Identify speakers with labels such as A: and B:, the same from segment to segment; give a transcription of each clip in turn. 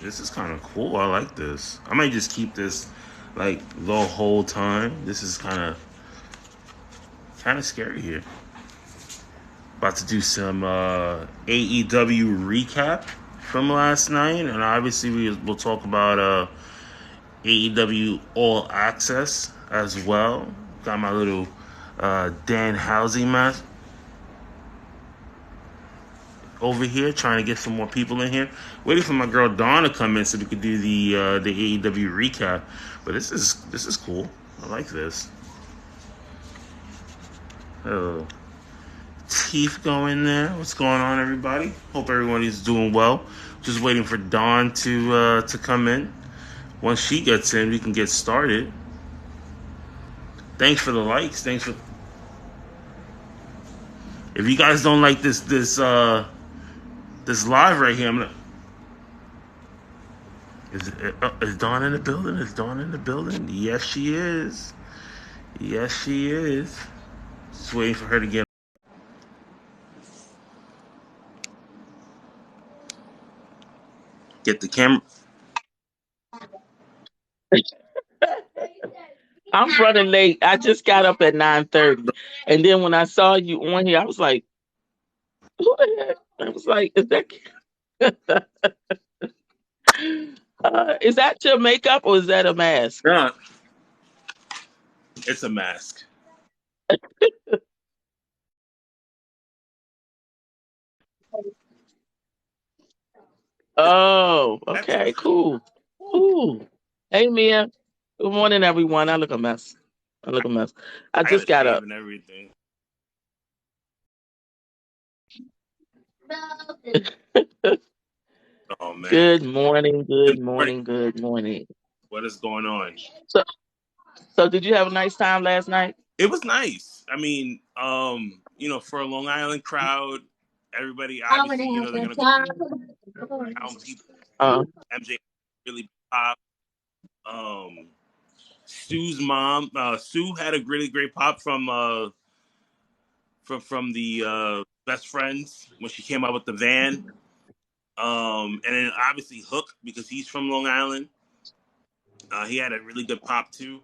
A: This is kind of cool. I like this. I might just keep this like the whole time. This is kind of scary here. About to do some AEW recap from last night, and obviously we'll talk about AEW All Access as well. Got my little Dan Housing match over here, trying to get some more people in here. Waiting for my girl Dawn to come in so we could do the AEW recap. But this is cool. I like this. Oh, Teeth going there. What's going on, everybody? Hope everybody's doing well. Just waiting for Dawn to come in. Once she gets in, we can get started. Thanks for the likes. Thanks for. If you guys don't like this live right here, I'm gonna. Is Dawn in the building? Is Dawn in the building? Yes, she is. Yes, she is. Just waiting for her to get the camera.
B: I'm running late. I just got up at 9:30, and then when I saw you on here, I was like, "Who the heck?" I was like, is that your makeup or is that a mask?"
A: No, it's a mask.
B: Oh,
A: That's a
B: okay, cool. Ooh. Hey, Mia. Good morning, everyone. I look a mess. I look a mess. I
A: I gotta
B: just got
A: shave
B: up.
A: and everything. Oh man.
B: Good morning.
A: Good
B: Good
A: morning.
B: morning. Good morning.
A: What is going on?
B: So, so did you have a nice time last night?
A: It was nice. I mean, for a Long Island crowd, everybody obviously, they're gonna go around people.
B: Uh,
A: MJ really pop. Sue's mom, Sue had a really great pop from the best friends when she came out with the van. And then obviously Hook because he's from Long Island. He had a really good pop too.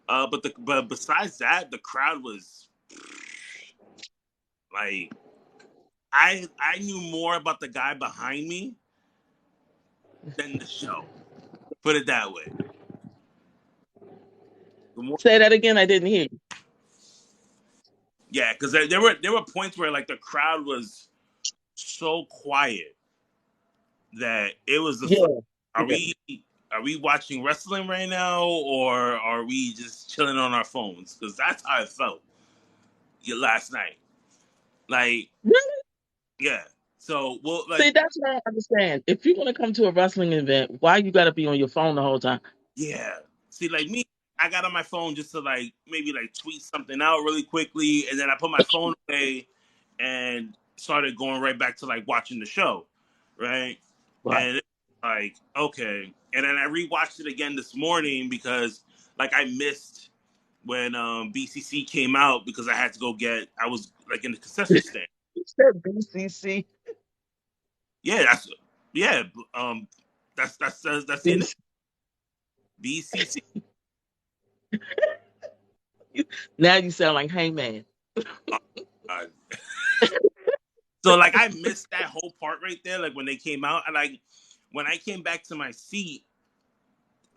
A: But besides that, the crowd was like I knew more about the guy behind me than the show. Put it that way. The more,
B: Say that again. I didn't hear you.
A: yeah, because there were points where like the crowd was so quiet that it was just like,
B: Yeah.
A: are
B: Yeah.
A: we are we watching wrestling right now or are we just chilling on our phones? Because that's how it felt last night. Like,
B: Really?
A: yeah. So, well,
B: See,
A: like,
B: that's what I don't understand. If you're gonna come to a wrestling event, why you gotta be on your phone the whole time?
A: yeah. See, like me, I got on my phone just to like maybe like tweet something out really quickly, and then I put my phone away and started going right back to like watching the show, right?
B: Right.
A: And it's like, okay, and then I rewatched it again this morning because like I missed when BCC came out because I had to go get. I was like in the concession stand.
B: You said BCC.
A: Yeah, yeah. Um, that's the BCC.
B: Now you sound like Hangman.
A: Uh, so like I missed that whole part right there. Like when they came out, and like when I came back to my seat,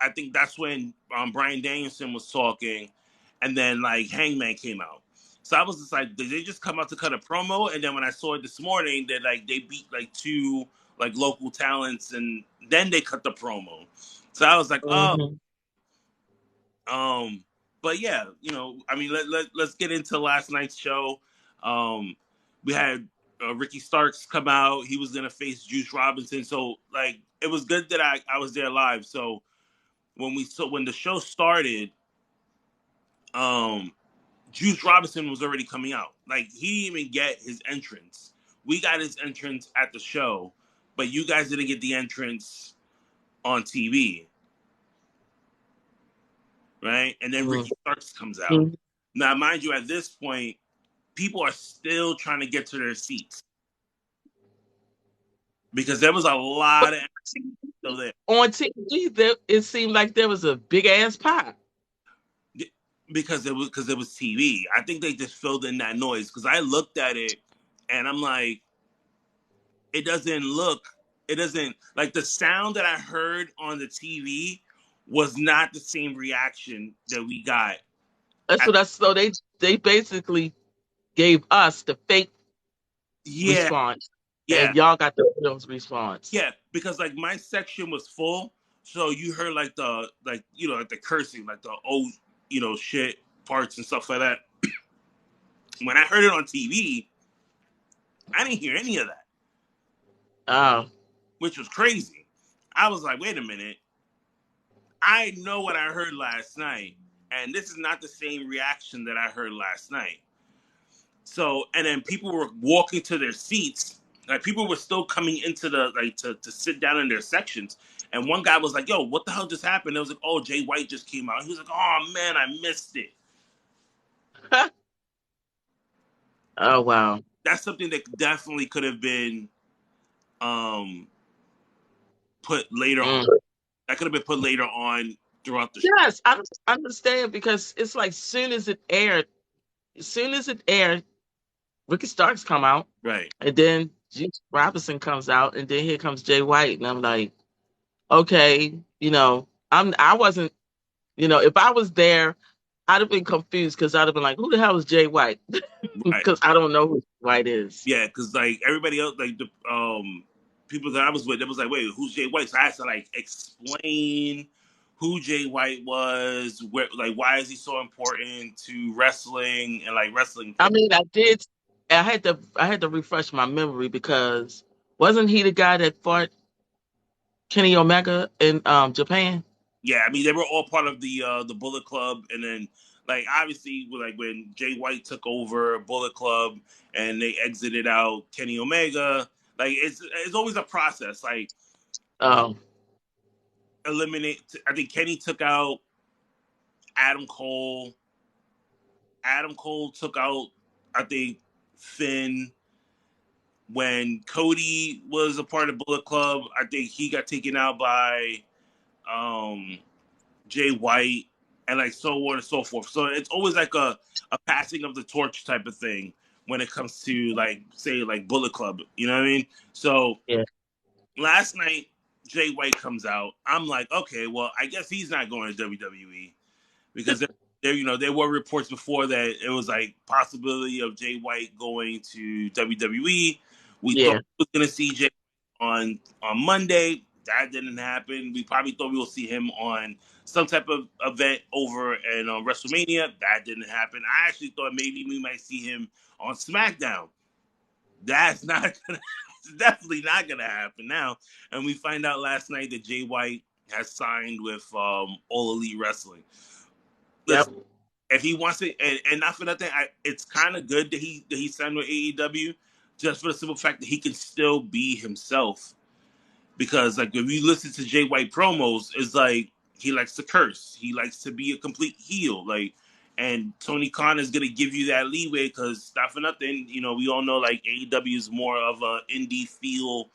A: I think that's when Brian Danielson was talking, and then like Hangman came out. So I was just like, did they just come out to cut a promo? And then when I saw it this morning, that like they beat like two like local talents, and then they cut the promo. So I was like, oh,
B: Hmm.
A: um, but yeah, I mean, let's get into last night's show. Um, we had Ricky Starks come out. He was gonna face Juice Robinson. So like, it was good that I was there live. So when the show started, um, Juice Robinson was already coming out. Like he didn't even get his entrance. We got his entrance at the show, but you guys didn't get the entrance on TV, right? And then Ricky Starks comes out.
B: Hmm.
A: Now, mind you, at this point, people are still trying to get to their seats because there was a lot of still there.
B: On TV, it seemed like there was a big ass pop.
A: Because it was TV. I think they just filled in that noise because I looked at it and I'm like, it doesn't look, it doesn't like the sound that I heard on the TV was not the same reaction that we got.
B: That's
A: At,
B: what I so they basically gave us the fake
A: yeah,
B: response,
A: yeah,
B: and y'all got the real response.
A: yeah. Because like my section was full, so you heard like the like like the cursing, like the old shit parts and stuff like that. When I heard it on TV, I didn't hear any of that,
B: Oh,
A: which was crazy. I was like, wait a minute. I know what I heard last night, and this is not the same reaction that I heard last night. So, and then people were walking to their seats. Like people were still coming into the like to sit down in their sections. And one guy was like, "Yo, what the hell just happened?" It was like, "Oh, Jay White just came out." He was like, "Oh man, I missed it."
B: oh wow.
A: That's something that definitely could have been um put later on.
B: Mm.
A: That could have been put later on throughout the show.
B: Yes, I understand because it's like as soon as it aired, Ricky Starks come out,
A: Right.
B: and then Juice Robinson comes out, and then here comes Jay White, and I'm like, okay, I wasn't, if I was there, I'd have been confused because I'd have been like, who the hell is Jay White?
A: Right.
B: Because I don't know who White is.
A: Yeah, because like everybody else, like the people that I was with, it was like, wait, who's Jay White? So I had to like explain who Jay White was, where, like, why is he so important to wrestling and like wrestling
B: I
A: fans.
B: mean, I had to refresh my memory because wasn't he the guy that fought Kenny Omega in Japan?
A: Yeah, I mean they were all part of the Bullet Club, and then like obviously like when Jay White took over Bullet Club and they exited out Kenny Omega, like it's always a process. Like
B: Um,
A: eliminate. I think Kenny took out Adam Cole. Adam Cole took out, I think, Finn. When Cody was a part of Bullet Club, I think he got taken out by um, Jay White, and like so on and so forth. So it's always like a passing of the torch type of thing when it comes to like say like Bullet Club. You know what I mean? So
B: yeah.
A: last night Jay White comes out. I'm like, okay, well, I guess he's not going to WWE because there were reports before that it was like possibility of Jay White going to WWE. We thought
B: Yeah.
A: we was gonna see Jay on Monday. That didn't happen. We probably thought we will see him on some type of event over in WrestleMania. That didn't happen. I actually thought maybe we might see him on SmackDown. That's not gonna. It's definitely not gonna happen now. And we find out last night that Jay White has signed with All Elite Wrestling.
B: Yep.
A: Listen, if he wants it, and not for nothing, it's kind of good that he signed with AEW, just for the simple fact that he can still be himself. Because like if you listen to Jay White promos, it's like he likes to curse, he likes to be a complete heel, like. And Tony Khan is gonna give you that leeway because not for nothing, we all know like AEW is more of a indie feel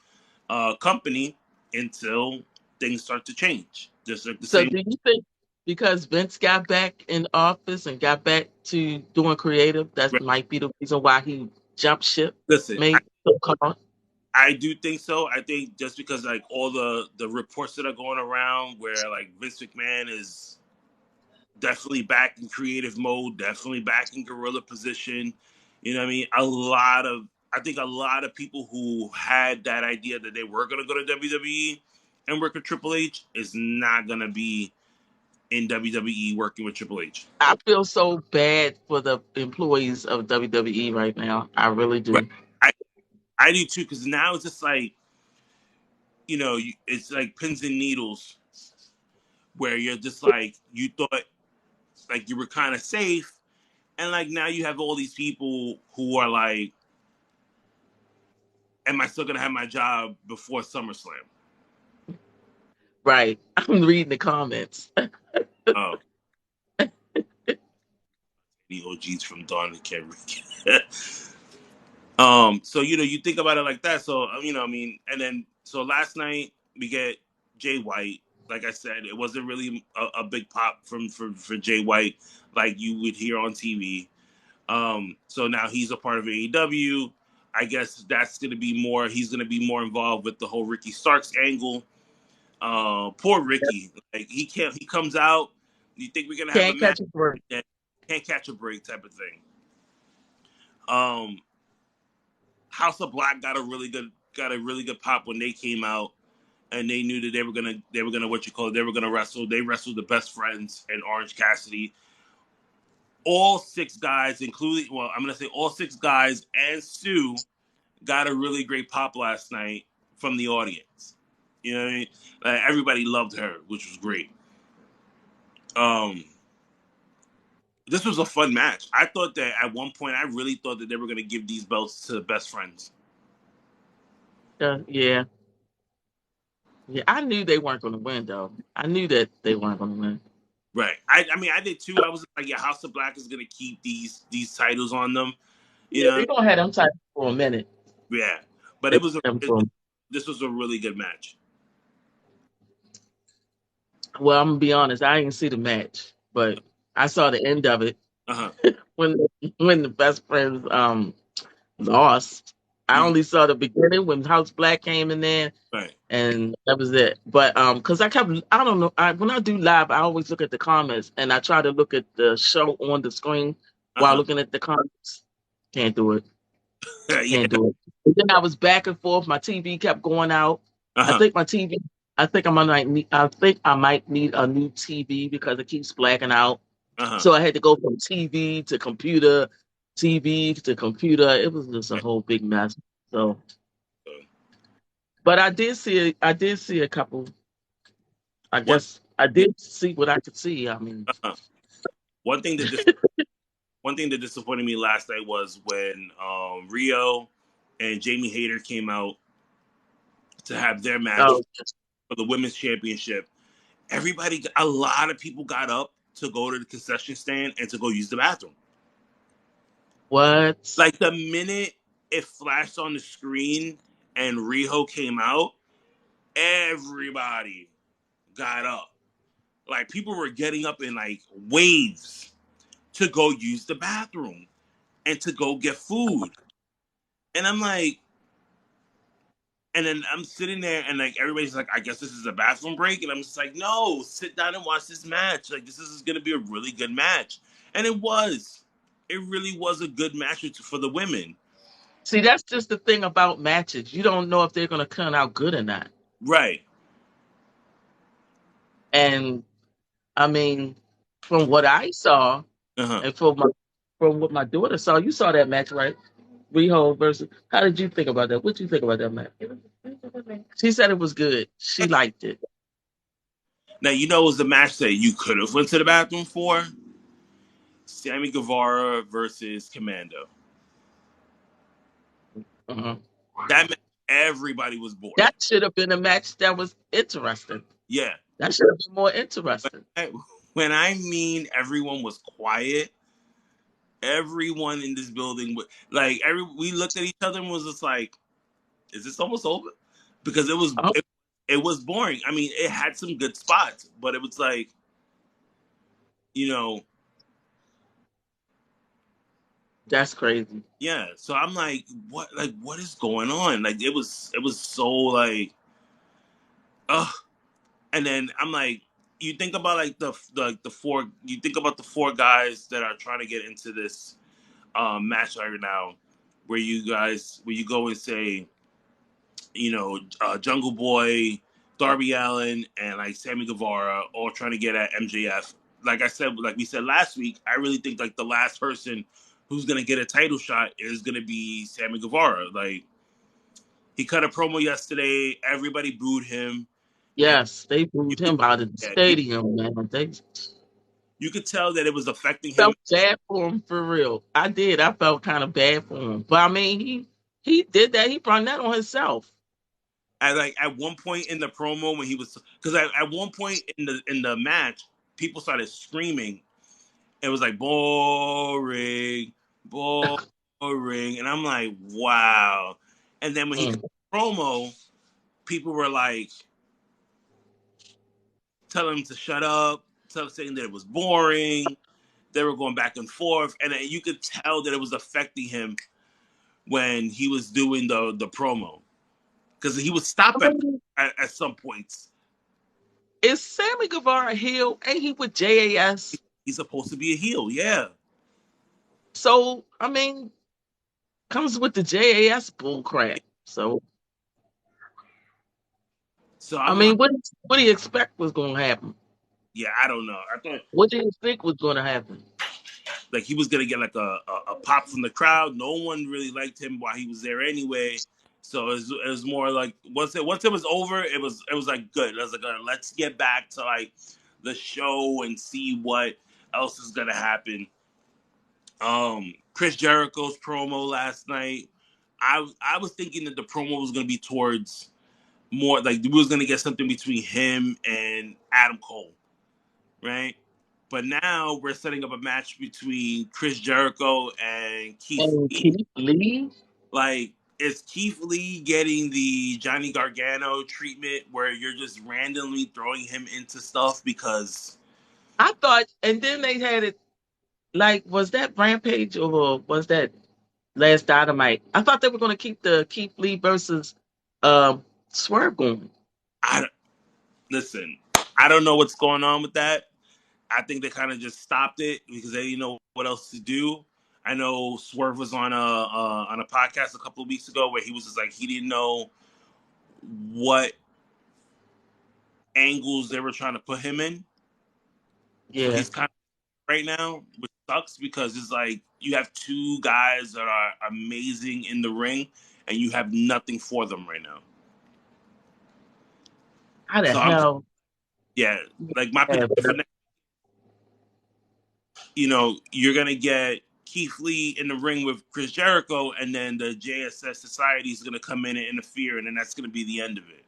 A: company until things start to change. Just like the
B: So
A: same.
B: do you think because Vince got back in office and got back to doing creative, that might be the reason why he jumped ship?
A: Listen,
B: Maybe so called.
A: I do think so. I think just because like all the reports that are going around where like Vince McMahon is definitely back in creative mode, definitely back in gorilla position. You know what I mean? I think a lot of people who had that idea that they were gonna go to WWE and work with Triple H is not gonna be in WWE working with Triple H.
B: I feel so bad for the employees of WWE right now. I really
A: Right.
B: do.
A: I I do too because now it's just like it's like pins and needles where you're just like you thought like you were kind of safe, and like now you have all these people who are like, am I still gonna have my job before SummerSlam?
B: Right. I'm reading the comments.
A: Oh, the OGs from Dawn and Kerry. So you think about it like that. So I mean, and then So last night we get Jay White. Like I said, it wasn't really a big pop for Jay White like you would hear on TV. So now he's a part of AEW. I guess that's gonna be more. He's gonna be more involved with the whole Ricky Starks angle. Poor Ricky. Like he can't. He comes out. You think we're gonna have a
B: Can't
A: match?
B: catch a break.
A: That can't catch a break type of thing. Um, House of Black got a really good pop when they came out, and they knew that they were gonna what you call it, they were gonna wrestle. They wrestled the Best Friends and Orange Cassidy. All six guys, including I'm gonna say all six guys and Sue, got a really great pop last night from the audience. You know what I mean? Like, everybody loved her, which was great. Um, this was a fun match. I thought that at one point, I really thought that they were gonna give these belts to the Best Friends.
B: Yeah. Yeah. I knew they weren't going to win, though. I knew that they weren't going to win.
A: Right. I mean, I did too. I was like, yeah, House of Black is gonna keep these titles on them. You
B: Yeah,
A: know?
B: they're going to have them tight for a minute.
A: Yeah. But
B: They
A: it was
B: have them for a-
A: this was a really good match.
B: Well, I'm going to be honest. I didn't see the match, but I saw the end of it
A: Uh huh.
B: when when the Best Friends lost. I
A: Mm-hmm.
B: only saw the beginning when House Black came in there,
A: Right.
B: and that was it. But because I don't know, when I do live, I always look at the comments and I try to look at the show on the screen
A: Uh
B: while
A: huh.
B: looking at the comments. Can't do it.
A: Yeah.
B: Can't do it. And then I was back and forth. My TV kept going out.
A: Uh
B: I
A: huh.
B: think my TV. I think I might need a new TV because it keeps blacking out.
A: Uh huh.
B: So I had to go from TV to computer, TV to computer. It was just a whole big mess. So, but I did see a couple. I
A: One.
B: guess I did see what I could see. I mean,
A: Uh-huh. One thing that one thing that disappointed me last night was when Rio and Jamie Hayter came out to have their match
B: oh,
A: for the women's championship. A lot of people got up to go to the concession stand and to go use the bathroom.
B: what?
A: Like the minute it flashed on the screen and Riho came out, everybody got up. Like people were getting up in like waves to go use the bathroom and to go get food. And I'm like, and then I'm sitting there and like everybody's like, I guess this is a bathroom break. And I'm just like, no, sit down and watch this match. Like this is gonna be a really good match. And it was. It really was a good match for the women.
B: See, that's just the thing about matches. You don't know if they're going to turn out good or not.
A: Right.
B: And I mean, from what I saw,
A: Uh-huh.
B: and from what my daughter saw, you saw that match, right? Riho versus. How did you think about that? What did you think about that match? She said it was good. She liked it.
A: Now you know it was the match that you could have went to the bathroom for. Sammy Guevara versus Commando.
B: Uh-huh.
A: That match, everybody was bored.
B: That should have been a match that was interesting.
A: Yeah.
B: That should have been more interesting.
A: When I mean everyone was quiet, everyone in this building like we looked at each other and was just like, is this almost over? Because
B: Oh,
A: it was boring. I mean, it had some good spots, but it was like, you know,
B: that's crazy.
A: yeah. So I'm what is going on? Like it was so like, ugh. And then I'm like, you think about like the four, you think about the four guys that are trying to get into this match right now, where you go and say, Jungle Boy, Darby Allin, and like Sammy Guevara, all trying to get at MJF. Like we said last week, I really think like the last person who's gonna get a title shot is gonna be Sammy Guevara. Like he cut a promo yesterday, everybody booed him, and
B: Yes, they
A: you
B: booed
A: could,
B: him out of the
A: yeah,
B: stadium, man. They
A: you could tell that it was affecting him.
B: felt bad for him for real. I did. I felt kind of bad for him. But I mean, he did that. He brought that on himself.
A: At one point in the promo when he was, because at one point in the match, people started screaming. It was like boring, boring, and I'm like, wow. And then when he cut
B: Mm.
A: the promo, people were like telling him to shut up, saying that it was boring. They were going back and forth, and you could tell that it was affecting him when he was doing the promo, because he would
B: I
A: stop
B: mean,
A: at some points.
B: is Sammy Guevara a heel? Ain't he with JAS?
A: He's supposed to be a heel, yeah.
B: So I mean, comes with the JAS bull crap. So
A: So
B: I
A: I'm like,
B: mean, what do you expect was going to happen?
A: yeah, I don't know. I thought
B: What do you think was going to happen?
A: like he was gonna get like a pop from the crowd. No one really liked him while he was there anyway. So it was more like once it was over, it was like good. I was like, let's get back to like the show and see what else is gonna happen. Chris Jericho's promo last night. I was thinking that the promo was gonna be towards more like we was gonna get something between him and Adam Cole, right? But now we're setting up a match between Chris Jericho and Keith
B: And
A: Lee.
B: Keith Lee?
A: Like, is Keith Lee getting the Johnny Gargano treatment where you're just randomly throwing him into stuff because
B: I thought, and then they had it like, was that Rampage or was that last Dynamite? I thought they were going to keep the Keith Lee versus um, Swerve going.
A: I listen, I don't know what's going on with that. I think they kind of just stopped it because they didn't know what else to do. I know Swerve was on a podcast a couple of weeks ago where he was just like he didn't know what angles they were trying to put him in. So
B: Yeah,
A: he's kind of right now, which sucks because it's like you have two guys that are amazing in the ring and you have nothing for them right now.
B: how the
A: So I'm
B: hell?
A: yeah, like my
B: Yeah,
A: prediction for next, you're gonna get Keith Lee in the ring with Chris Jericho, and then the JSS Society is gonna come in and interfere, and then that's gonna be the end of it.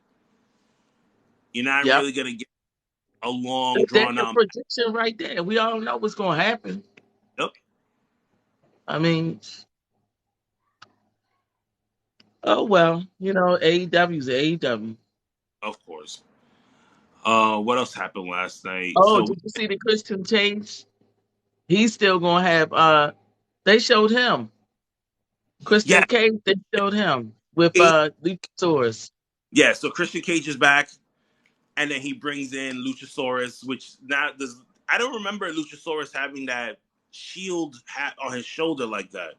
A: You're not
B: yep.
A: really gonna get a long
B: There's
A: drawn
B: your
A: out.
B: prediction right there. We all know what's going to happen.
A: Yep,
B: I mean, oh well, AEW's AEW.
A: of course. What else happened last night?
B: Oh,
A: So
B: did you see the Christian Cage? He's still going to have. They showed him
A: yeah,
B: Christian Cage. They showed him with Luchasaurus.
A: yeah. So Christian Cage is back, and then he brings in Luchasaurus, which now does I don't remember Luchasaurus having that shield hat on his shoulder like that.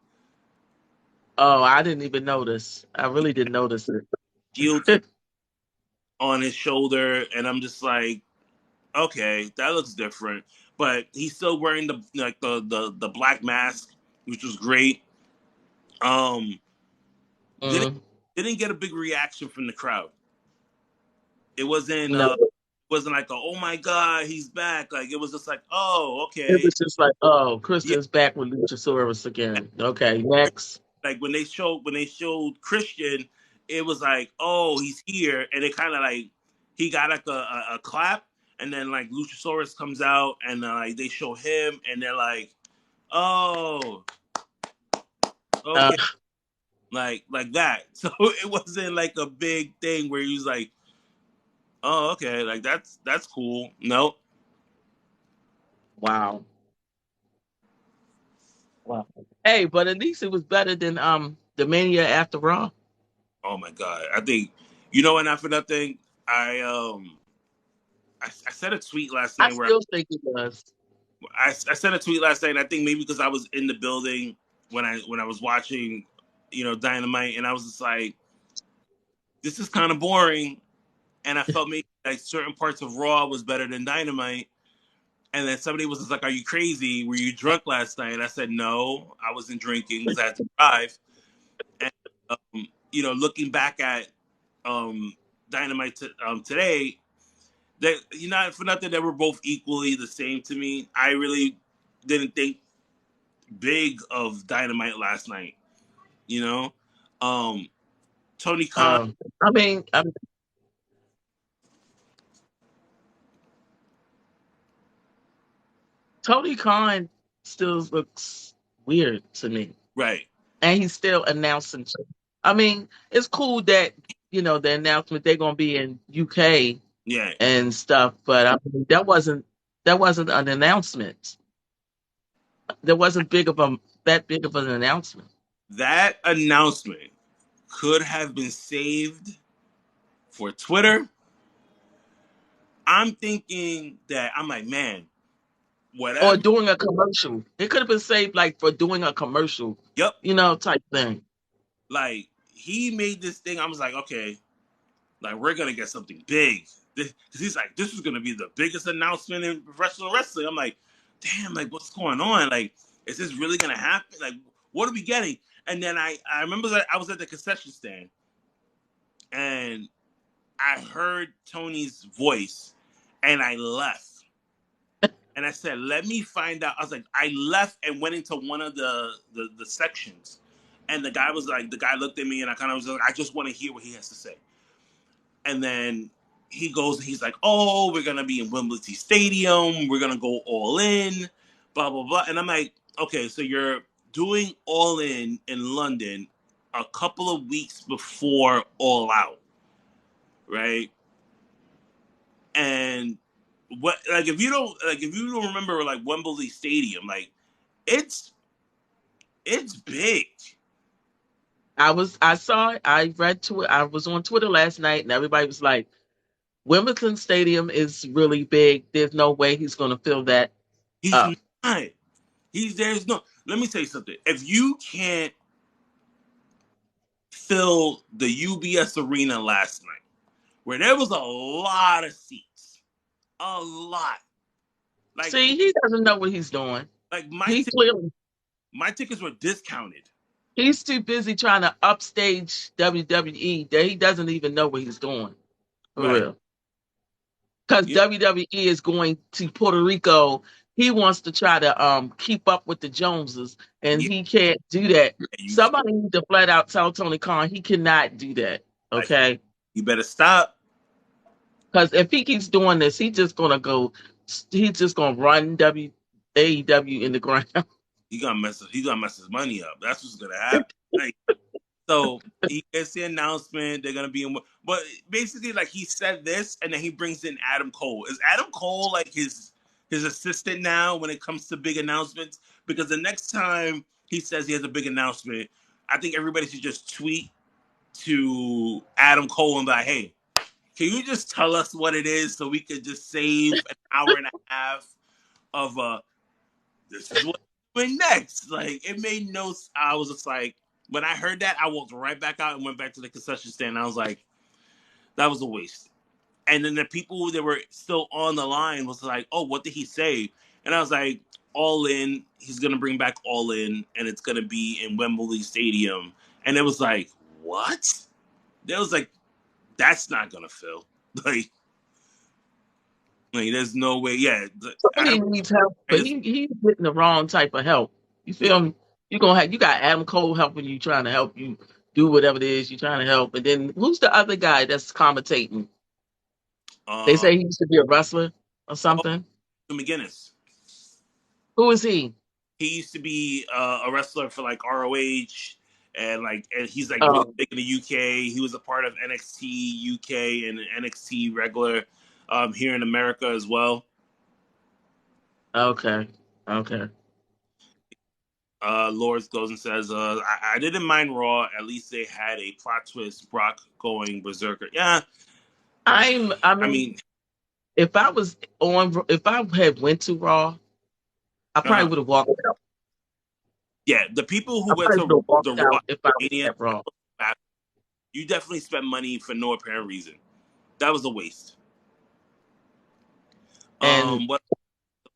B: Oh, I didn't even notice. I really didn't notice
A: Shield
B: it.
A: on his shoulder, and I'm just like, okay, that looks different. But he's still wearing the black mask, which was great. Um, didn't
B: Mm,
A: didn't get a big reaction from the crowd. It
B: no,
A: wasn't like a, oh my god, he's back. Like it was just like, oh
B: it
A: okay,
B: was just like, oh,
A: yeah.
B: Christian's back with Luchasaurus again. Okay, next.
A: Like when they showed Christian, it was like, oh, he's here, and it kind of like he got like a clap, and then like Luchasaurus comes out, and like they show him, and they're like, oh,
B: Uh,
A: okay, like that. So it wasn't like a big thing where he was like, oh, okay, like that's cool. No,
B: wow, wow. Hey, but at least it was better than the Mania after Raw.
A: oh my god, I think and not for nothing, I said a tweet last
B: I
A: night where
B: still think it was.
A: I sent a tweet last night, and I think maybe because I was in the building when I was watching, Dynamite, and I was just like, this is kind of boring, and I felt maybe like certain parts of Raw was better than Dynamite, and then somebody was just like, "Are you crazy? Were you drunk last night?" And I said, "No, I wasn't drinking because I had to drive." And looking back at Dynamite today, that for nothing, they were both equally the same to me. I really didn't think big of Dynamite last night. You know, um, Tony Khan,
B: I mean, Tony Khan still looks weird to me,
A: right?
B: and he's still announcing. I mean, it's cool that the announcement they're gonna be in UK
A: Yeah,
B: and stuff, but I mean, that wasn't an announcement. There wasn't big of a that big of an announcement.
A: that announcement could have been saved for Twitter. I'm thinking that I'm like, man,
B: Or
A: whatever.
B: doing a commercial. It could have been saved like for doing a commercial,
A: Yep.
B: type thing.
A: Like he made this thing. I was like, okay, like we're gonna get something big. Cause he's like, this is gonna be the biggest announcement in professional wrestling. I'm like, damn, like what's going on? Like, is this really gonna happen? Like, what are we getting? And then I remember that I was at the concession stand and I heard Tony's voice and I left. And I said, let me find out. I was like, I left and went into one of the sections. And the guy was like, the guy looked at me and I kind of was like, I just want to hear what he has to say. And then he goes, he's like, oh, we're going to be in Wimbledon Stadium. We're going to go all in, blah, blah, blah. And I'm like, okay, so you're doing all in London a couple of weeks before All Out, right? And what, like, if you don't remember, like, Wembley Stadium, like, it's it's big.
B: I saw it. I read to it. I was on Twitter last night, and everybody was like, "Wimbledon Stadium is really big. There's no way he's going to fill that
A: He's
B: up."
A: not. There's no. Let me tell you something. If you can't fill the UBS arena last night, where there was a lot of seats, a lot. Like
B: See, he doesn't know what he's doing.
A: like
B: He clearly
A: my tickets were discounted.
B: he's too busy trying to upstage WWE that he doesn't even know what he's doing for
A: Right.
B: real. Because
A: Yeah.
B: WWE is going to Puerto Rico. He wants to try to keep up with the Joneses, and
A: Yeah.
B: he can't do that.
A: You
B: Somebody needs to flat out tell Tony Khan he cannot do that.
A: like
B: Okay,
A: you better stop.
B: because if he keeps doing this, he's just gonna go. He's just gonna run AEW in the ground.
A: He gonna mess his money up. That's what's gonna happen. Like, so he gets the announcement they're gonna be in, but basically like he said this, and then he brings in Adam Cole. Is Adam Cole like his assistant now when it comes to big announcements? Because the next time he says he has a big announcement, I think everybody should just tweet to Adam Cole and be like, "Hey, can you just tell us what it is so we could just save an hour and a half of this is what we're doing next?" Like it made no. I was just like, when I heard that, I walked right back out and went back to the concession stand. I was like, that was a waste. And then the people that were still on the line was like, oh, what did he say? And I was like, All In. He's gonna bring back All In, and it's gonna be in Wembley Stadium. And it was like, what? It was like, that's not gonna fill. Like there's no way. Yeah,
B: Tony
A: Adam.
B: needs help, but he's getting the wrong type of help. You feel me? You got Adam Cole helping you, trying to help you do whatever it is you're trying to help, and then who's the other guy that's commentating? They
A: Uh,
B: say he used to be a wrestler or
A: oh,
B: something.
A: McGinnis.
B: Who is he?
A: He used to be a wrestler for like ROH, and he's like really
B: Oh,
A: big in the UK. He was a part of NXT UK and NXT regular here in America as well.
B: okay, okay.
A: Lords goes and says, I didn't mind Raw. At least they had a plot twist. Brock going berserker. Yeah,
B: I
A: I
B: mean,
A: mean,
B: if I had went to Raw, I probably
A: uh,
B: would have walked out.
A: yeah, the people who
B: I
A: went
B: probably
A: to
B: would have
A: the
B: walked
A: Raw
B: out if I was
A: Mania,
B: at Raw.
A: you definitely spent money for no apparent reason. That was a waste.
B: And
A: What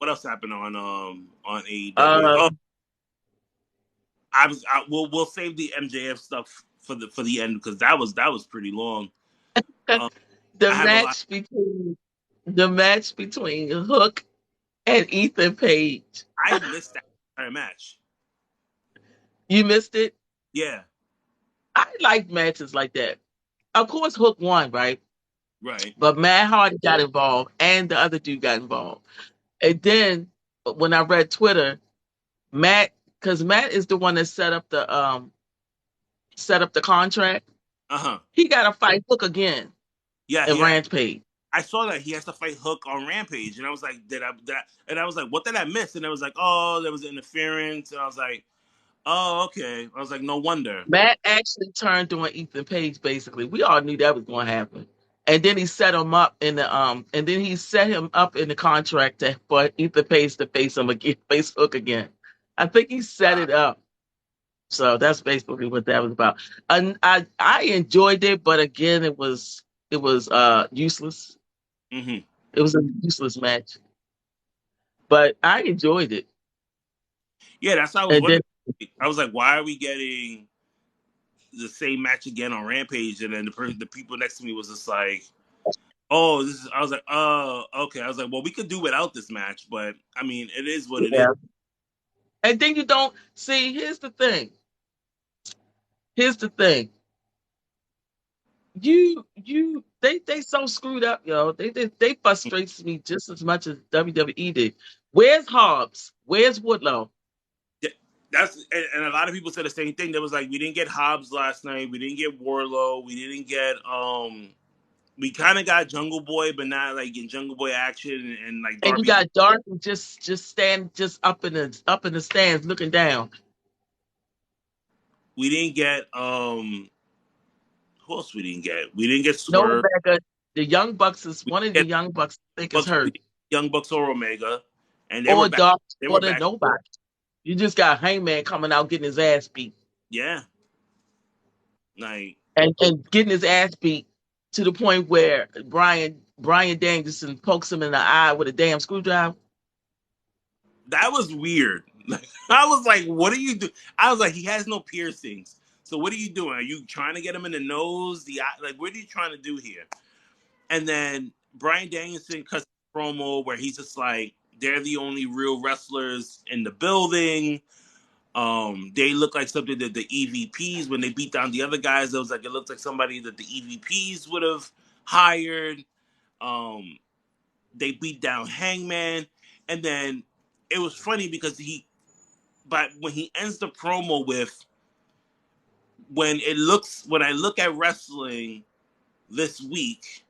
A: else happened on AEW? Oh,
B: um,
A: we'll save the MJF stuff for the end because that was pretty long. Um,
B: the
A: I have a lot.
B: match between the match between Hook and Ethan Page.
A: I missed that entire match.
B: You missed it.
A: Yeah,
B: I like matches like that. Of course, Hook won, right?
A: right.
B: But Matt Hardy got involved, and the other dude got involved. And then when I read Twitter, Matt, because Matt is the one that set up the contract.
A: Uh-huh.
B: He got to fight Hook again
A: Yeah,
B: in Rampage.
A: I saw that he has to fight Hook on Rampage, and I was like, and I was like, what did I miss? And I was like, oh, there was interference, and I was like, oh, okay. I was like, no wonder.
B: Matt actually turned on Ethan Page. Basically, we all knew that was going to happen. And then he set him up in the and then he set him up in the contract for Ethan Page to face him again, face Hook again. I think he set
A: Uh,
B: it up. So that's basically what that was about. And I enjoyed it, but again, it was useless.
A: hmm
B: It was a useless match, but I enjoyed it.
A: Yeah, that's how I was
B: And then
A: wondering. I was like, why are we getting the same match again on Rampage? And then the people next to me was just like, oh, this is. I was like, oh, okay. I was like, well, we could do without this match, but I mean, it is what it is.
B: yeah, and then you don't see. Here's the thing. Here's the thing. They so screwed up, yo. They frustrates me just as much as WWE did. Where's Hobbs? Where's Woodlow?
A: That's and a lot of people said the same thing. There was like, we didn't get Hobbs last night. We didn't get Warlow. We didn't get we kind of got Jungle Boy, but not like in Jungle Boy action, and like
B: And you
A: Darby.
B: got Darby just stand just up in the stands looking down.
A: We didn't get who else we didn't get? We didn't get
B: No
A: Swerve.
B: Omega. The Young Bucks is
A: We
B: one of the
A: didn't get
B: Young Bucks. I think is
A: Bucks,
B: hurt
A: Young Bucks or Omega, and they were
B: or
A: back.
B: Dark
A: They
B: or
A: were
B: the
A: back.
B: nobody. You just got Hangman coming out getting his ass beat
A: Yeah, like
B: and getting his ass beat to the point where Brian Danielson pokes him in the eye with a damn screwdriver.
A: that was weird. Like, I was like, what are you doing? I was like, he has no piercings. So what are you doing? Are you trying to get him in the nose, the eye? Like, what are you trying to do here? And then Brian Danielson cuts a promo where he's just like, they're the only real wrestlers in the building. They look like something that the EVPs, when they beat down the other guys, it was like, it looked like somebody that the EVPs would have hired. Um, they beat down Hangman, and then it was funny because but when he ends the promo with, when I look at wrestling this week,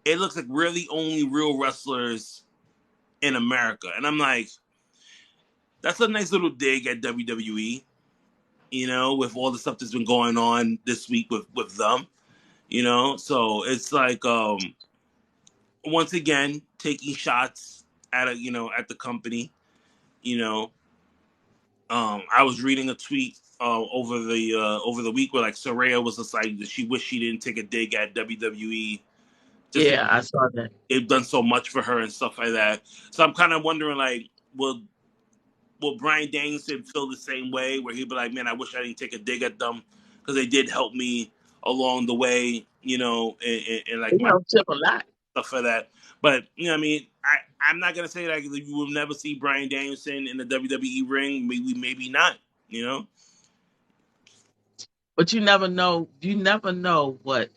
A: it looks like we're the only real wrestlers in America. And I'm like, that's a nice little dig at WWE, with all the stuff that's been going on this week with them, So it's like, once again, taking shots at the company, you know. I was reading a tweet over the week where like Saraya was just like, she wished she didn't take a dig at WWE just because
B: Yeah, I saw that.
A: they've done so much for her and stuff like that. So I'm kind of wondering, like, will Brian Danielson feel the same way, where he'd be like, man, I wish I didn't take a dig at them because they did help me along the way, and like
B: They
A: my
B: helped him a lot.
A: stuff for that. But I mean, I'm not gonna say that you will never see Brian Danielson in the WWE ring. Maybe not. You know.
B: But you never know. You never know what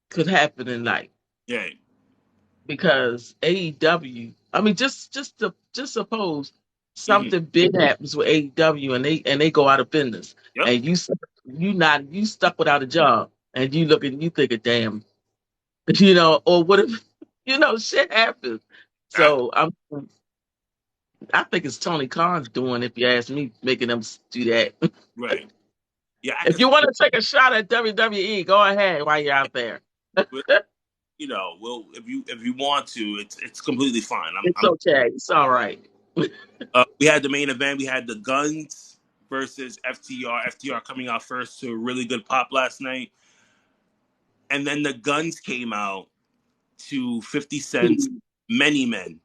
B: could happen in life
A: Yeah.
B: because AEW. I mean, just suppose
A: hmm
B: something big happens with AEW and they go out of business,
A: Yep.
B: and you stuck without a job, and you look and you think, damn, or what if shit happens.
A: I,
B: So I think it's Tony Khan's doing, if you ask me, making them do that.
A: right. Yeah. I
B: If
A: can.
B: you want to take a shot at WWE, go ahead while you're out there.
A: Well, if you want to, it's completely fine.
B: It's okay. It's all right.
A: We had the main event. We had the Guns versus FTR. FTR coming out first to a really good pop last night, and then the Guns came out to 50 Cent's Many Men.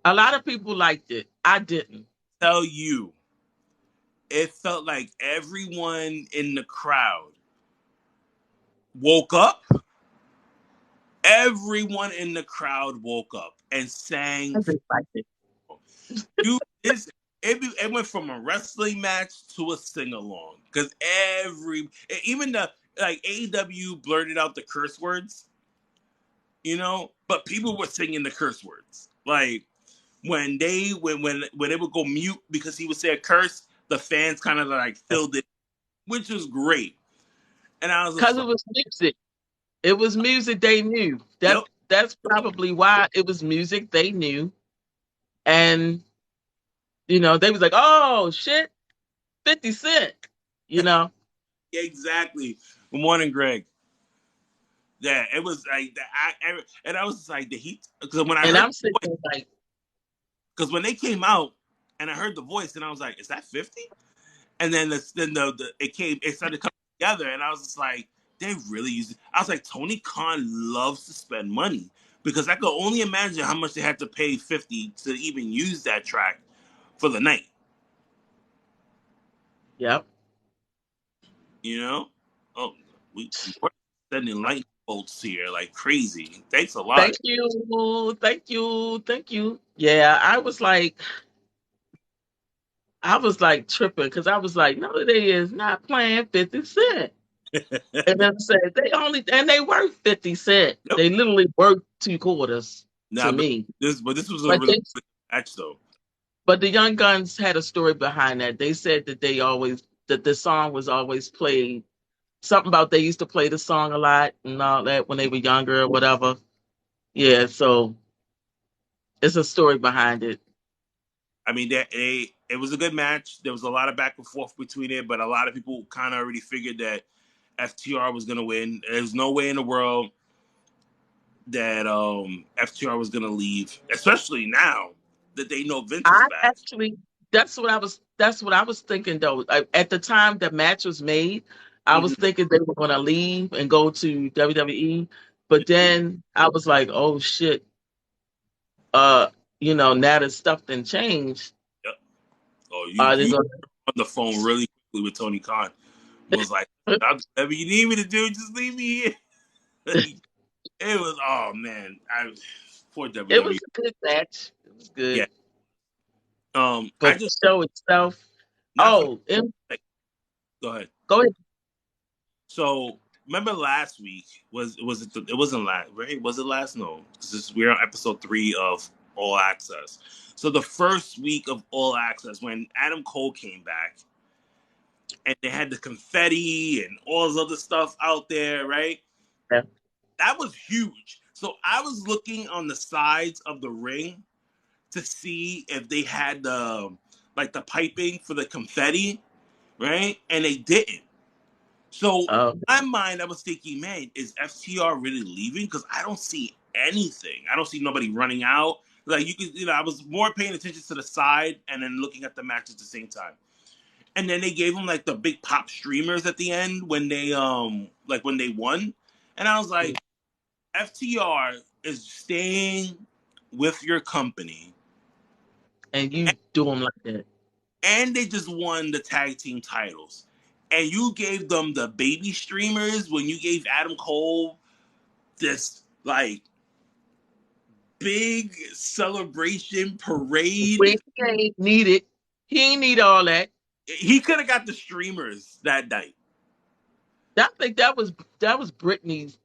B: A lot of people liked it. I didn't.
A: Tell you, it felt like everyone in the crowd woke up. Everyone in the crowd woke up and sang.
B: I didn't like it.
A: Dude, it went from a wrestling match to a sing along because even the like AEW blurted out the curse words, but people were singing the curse words. Like when they would go mute because he would say a curse, the fans kind of like filled it, which was great. And I was just
B: Because
A: like,
B: it was music. It was music they knew.
A: yep.
B: That's probably why it was music they knew. And they was like, oh shit, 50 Cent. You know.
A: Exactly. Good morning, Greg. Yeah, it was like and I was just like the heat because when I
B: And
A: heard
B: I'm sitting there like,
A: because when they came out and I heard the voice and I was like, is that 50? And then it started coming together and I was just like, they really use it. I was like, Tony Khan loves to spend money because I could only imagine how much they had to pay 50 to even use that track for the night.
B: yep.
A: You know? Oh, we're sending lightning bolts here like crazy. Thanks a lot.
B: Thank you. Thank you. Thank you. Yeah, I was like tripping because I was like, no, they is not playing 50 Cent. And then I said they worth 50 Cent.
A: Yep.
B: They literally worth two quarters to
A: Nah,
B: me.
A: but this was a
B: But
A: really
B: they
A: good match though.
B: but the Young Guns had a story behind that. They said that the song was always played. Something about they used to play the song a lot and all that when they were younger or whatever. Yeah, so it's a story behind it.
A: I mean, it was a good match. There was a lot of back and forth between it, but a lot of people kind of already figured that FTR was going to win. There's no way in the world that FTR was going to leave, especially now that they know Vince is
B: I
A: back.
B: actually that's what I was thinking though. At the time the match was made, I was
A: Mm-hmm.
B: thinking they were gonna leave and go to WWE. But then I was like, oh shit, uh, now that stuff didn't change.
A: Yep. Oh,
B: They're
A: you
B: gonna
A: on the phone really quickly with Tony Khan. Was like, I'll do whatever you need me to do. Just leave me here. It was man, poor
B: It
A: WWE.
B: was a good match. It was
A: Yeah.
B: good.
A: I
B: But the
A: just
B: show itself,
A: not for like, go ahead.
B: go ahead.
A: So remember last week it wasn't last, right? Was it last? No, because we're on episode 3 of All Access. So the first week of All Access when Adam Cole came back and they had the confetti and all this other stuff out there, right?
B: Yeah.
A: That was huge. So I was looking on the sides of the ring to see if they had the piping for the confetti, right? And they didn't. So in
B: Oh,
A: my mind, I was thinking, man, is FTR really leaving? Because I don't see anything. I don't see nobody running out. Like you could, I was more paying attention to the side and then looking at the match at the same time. And then they gave them like the big pop streamers at the end when they when they won. And I was like, FTR is staying with your company.
B: and you do them like that.
A: And they just won the tag team titles. And you gave them the baby streamers when you gave Adam Cole this like big celebration
B: When
A: parade.
B: he ain't need it, he ain't need all that.
A: He could have got the streamers that night.
B: I think that was Brittany's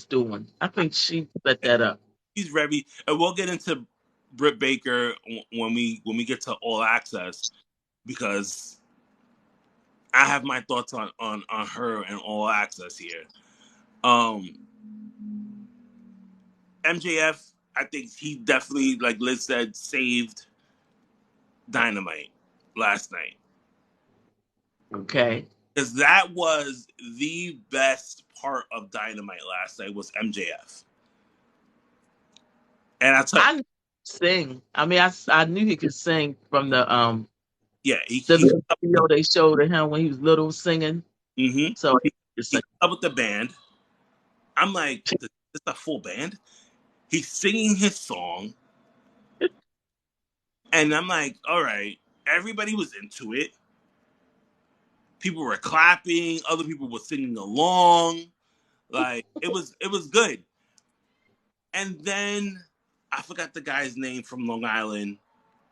B: doing. I think she set that up.
A: He's ready, and we'll get into Britt Baker when we get to All Access because I have my thoughts on her and All Access here. Um, MJF, I think he definitely, like Liz said, saved Dynamite last night.
B: Okay.
A: Because that was the best part of Dynamite last night was MJF. And I tell
B: I knew he could sing. I mean, I knew he could sing from
A: yeah,
B: the little video they showed of him when he was little singing.
A: mm-hmm.
B: So he could
A: He's
B: sing.
A: up with the band. I'm like, is this a full band? He's singing his song. And I'm like, all right, everybody was into it. People were clapping, other people were singing along. Like it was good. And then I forgot the guy's name from Long Island,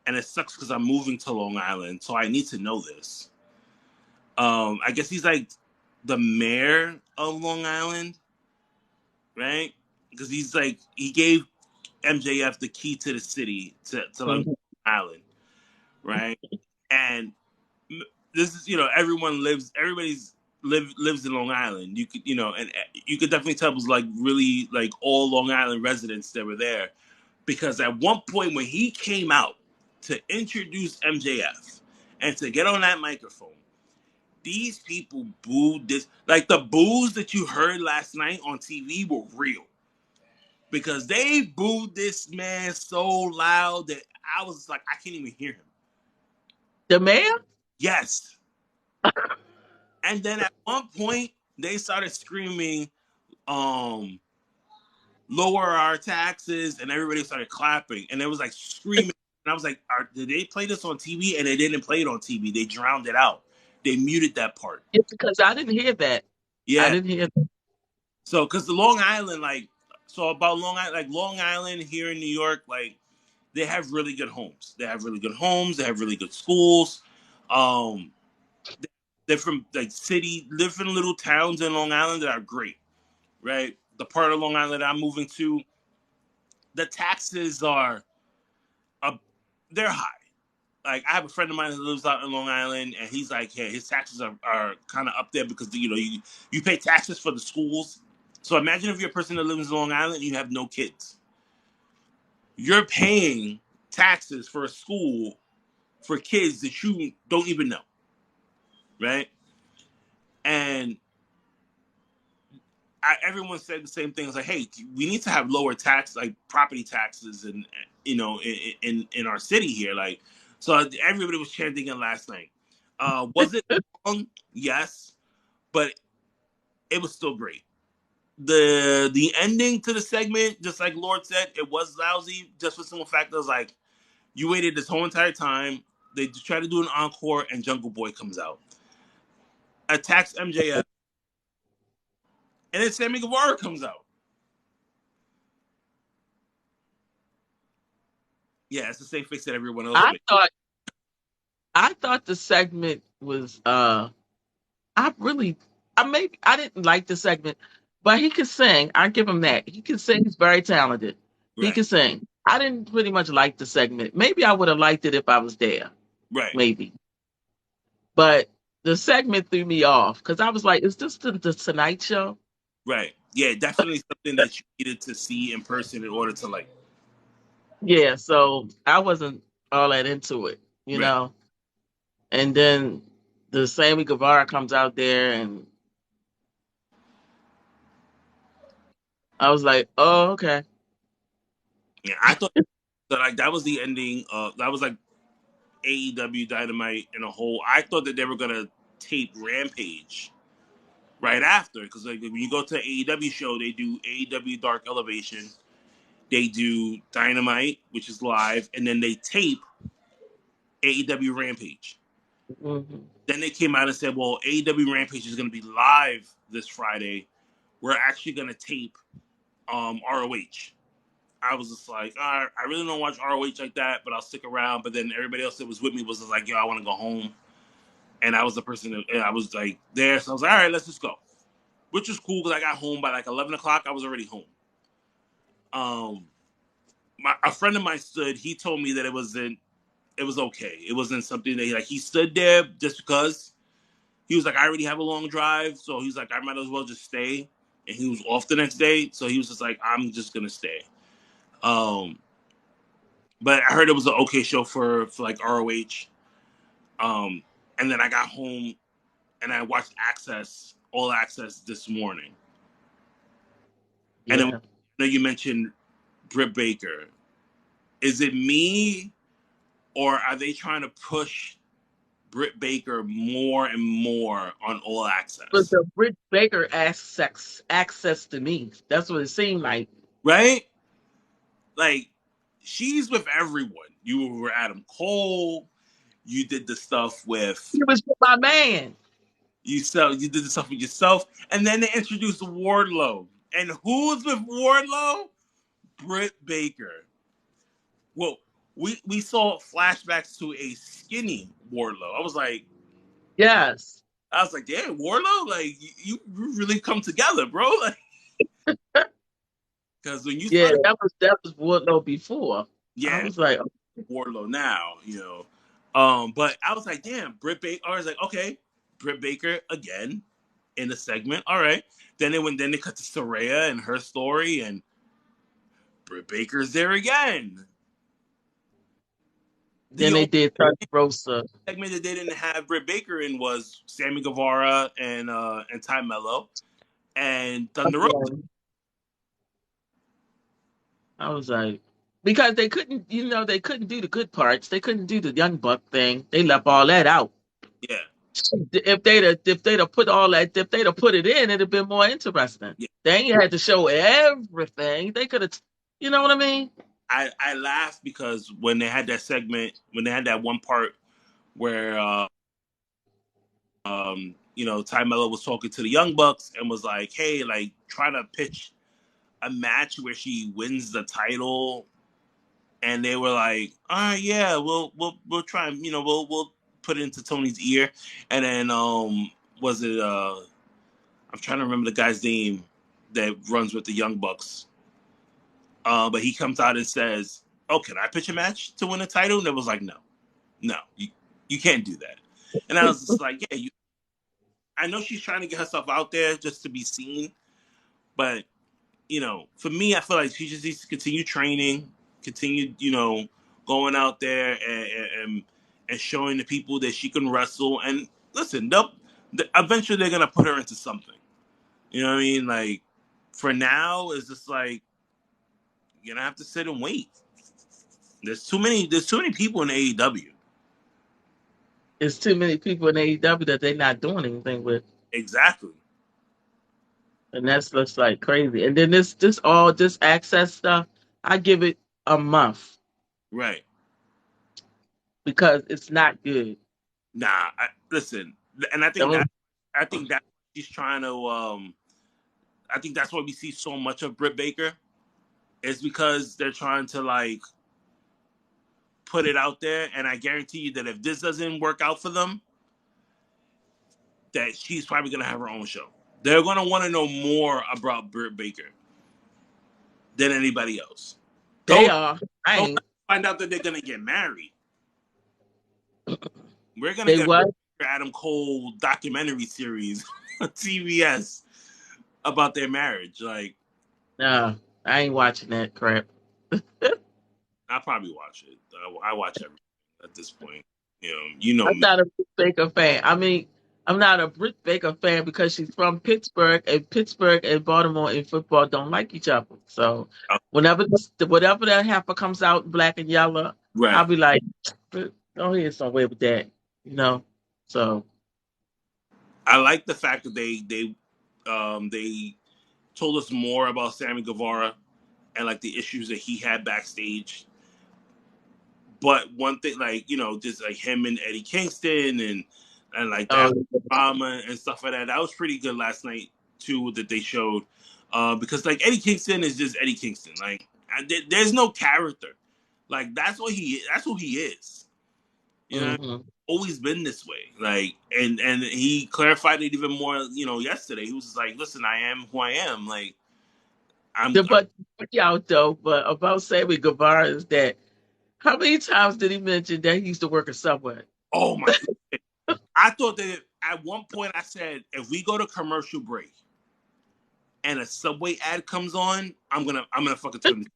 A: and it sucks because I'm moving to Long Island, so I need to know this. I guess he's like the mayor of Long Island, right? Because he's like he gave MJF the key to the city to Long
B: Mhm.
A: Island, right? And this is everybody's lives in Long Island. You could, and you could definitely tell it was like really like all Long Island residents that were there, because at one point when he came out to introduce MJF and to get on that microphone, these people booed this. Like the boos that you heard last night on TV were real, because they booed this man so loud that I was like, I can't even hear him.
B: The mayor?
A: Yes. And then at one point they started screaming, um, lower our taxes, and everybody started clapping, and it was like screaming. And I was like, did they play this on TV? And they didn't play it on TV. They drowned it out. They muted that part.
B: It's because I didn't hear that. I
A: Yeah.
B: didn't hear that.
A: So, because the Long Island, so about Long Island here in New York, like they have really good homes. They have really good homes. They have really good schools. Um, they're from like different little towns in Long Island that are great, right? The part of Long Island I'm moving to, the taxes are, uh, they're high. Like I have a friend of mine that lives out in Long Island, and he's like, yeah, his taxes are kind of up there because you pay taxes for the schools. So imagine if you're a person that lives in Long Island and you have no kids. You're paying taxes for a school for kids that you don't even know, right? And everyone said the same thing. It's like, hey, we need to have lower tax, like property taxes, and in our city here. Like, so everybody was chanting it last night. Was it wrong? Yes, but it was still great. The ending to the segment, just like Lord said, it was lousy. Just for simple fact, that was like you waited this whole entire time. They try to do an encore, and Jungle Boy comes out, attacks MJF, and then Sammy Guevara comes out. Yeah, it's the same face that everyone else
B: I
A: made.
B: thought I thought the segment was I really I didn't like the segment, but he could sing. I give him that. He can sing, he's very talented. He
A: Right,
B: can sing. I didn't pretty much like the segment. Maybe I would have liked it if I was there.
A: right,
B: Maybe. But the segment threw me off because I was like, is this the Tonight Show?
A: right. Yeah, definitely something that you needed to see in person in order to like.
B: Yeah, so I wasn't all that into it, you
A: Right.
B: know. And then the Sammy Guevara comes out there, and I was like, oh, okay.
A: Yeah, I thought that like that was the ending. That was like AEW Dynamite in a whole. I thought that they were gonna tape Rampage right after, because like when you go to AEW show, they do AEW Dark Elevation, they do Dynamite, which is live, and then they tape AEW Rampage.
B: Hmm.
A: Then they came out and said, well, AEW Rampage is going to be live this Friday. We're actually going to tape ROH. I was just like, I really don't watch ROH like that, but I'll stick around. But then everybody else that was with me was just like, yo, I want to go home. And I was the person that, and I was like there. So I was like, all right, let's just go. Which was cool because I got home by like 11 o'clock. I was already home. Um, a friend of mine stood. He told me that it was okay. It wasn't something that he stood there just because. He was like, I already have a long drive, so he's like, I might as well just stay. And he was off the next day, so he was just like, I'm just gonna stay. Um, but I heard it was an okay show for like ROH. Um, and then I got home and I watched All Access this morning. And then
B: Yeah.
A: you mentioned Britt Baker. Is it me, or are they trying to push Britt Baker more and more on All
B: But
A: Access?
B: the Britt Baker access to me. That's what it seemed like.
A: Right? Like, she's with everyone. You were Adam Cole. You did the stuff with
B: He was with my man.
A: you did the stuff with yourself, and then they introduced Wardlow. And who's with Wardlow? Britt Baker. Well, we saw flashbacks to a skinny Wardlow.
B: Yes.
A: I was like, damn, Wardlow, like you really come together, bro. Like, because when you
B: Yeah,
A: started,
B: that was Wardlow before. I
A: yeah,
B: was like,
A: Wardlow now, but I was like, damn, Britt Baker. I was like, okay, Britt Baker again. in the segment. All right. Then they cut to Saraya and her story, and Britt Baker's there again.
B: Then
A: The
B: they
A: only
B: did Rosa.
A: segment that they didn't have Britt Baker in was Sammy Guevara and Ty Mello and Thunder Rosa.
B: I was like, because they couldn't, they couldn't do the good parts. They couldn't do the Young Buck thing. They left all that out.
A: Yeah,
B: If they'd have put all that, if they'd have put it in, it'd have been more interesting.
A: yeah.
B: They ain't had to show everything. They could have, you know what I mean?
A: I laughed because when they had that segment, when they had that one part where Ty Mello was talking to the Young Bucks and was like, "Hey, like trying to pitch a match where she wins the title," and they were like, "All right, yeah, we'll try, we'll put it into Tony's ear," and then was it I'm trying to remember the guy's name that runs with the Young Bucks, but he comes out and says, "Oh, can I pitch a match to win a title?" And it was like, no, you can't do that. And I was just like, yeah, I know she's trying to get herself out there just to be seen, but for me, I feel like she just needs to continue training, continue, going out there and showing the people that she can wrestle. And listen, eventually they're gonna put her into something. You know what I mean? Like for now, it's just like you're gonna have to sit and wait. There's too many. There's too many people in AEW.
B: It's too many people in AEW that they're not doing anything with.
A: Exactly.
B: And that's just like crazy. And then this access stuff, I give it a month
A: Right.
B: because it's not good.
A: Nah. Listen, and
B: That was,
A: I think that she's trying to. I think that's why we see so much of Britt Baker. Is because they're trying to like put it out there, and I guarantee you that if this doesn't work out for them, that she's probably gonna have her own show. They're gonna want to know more about Britt Baker than anybody else.
B: they
A: Don't
B: are. I
A: don't
B: ain't.
A: find out that they're gonna get married. We're gonna
B: They
A: get
B: what?
A: a Adam Cole documentary series on TBS about their marriage. Like,
B: No, I ain't watching that crap.
A: I'll probably watch it. I watch everything at this point. You know
B: I'm
A: me.
B: not a Britt Baker fan. I mean, I'm not a Britt Baker fan because she's from Pittsburgh and Baltimore in football don't like each other. So
A: Uh,
B: whatever that heifer comes out in black and yellow, I'll
A: right.
B: be like, go ahead somewhere with that, you know. So
A: I like the fact that they told us more about Sammy Guevara and like the issues that he had backstage. But one thing, like just like him and Eddie Kingston and like
B: oh,
A: that drama and stuff like that. That was pretty good last night too that they showed, because like Eddie Kingston is just Eddie Kingston. Like there's no character. Like that's what he. That's who he is.
B: hmm
A: Always been this way. Like and he clarified it even more. Yesterday he was just like, "Listen, I am who I am. Like I'm."
B: but out though, but about Sammy Guevara is that how many times did he mention that he used to work at Subway?
A: Oh my god! I thought that at one point I said, if we go to commercial break and a Subway ad comes on, I'm gonna fucking turn this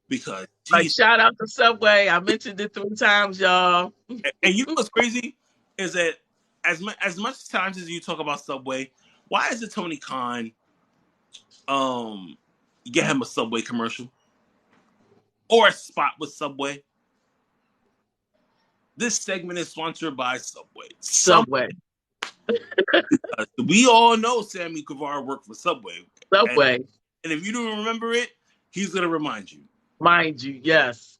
A: because
B: Like
A: geez.
B: shout out to Subway. I mentioned it 3 times, y'all.
A: And you know what's crazy is that as much times as you talk about Subway, why is it Tony Khan get him a Subway commercial or a spot with Subway? This segment is sponsored by Subway.
B: Subway.
A: We all know Sammy Guevara worked for Subway, and
B: Subway.
A: and if you don't remember it, he's gonna remind you
B: Mind you, yes.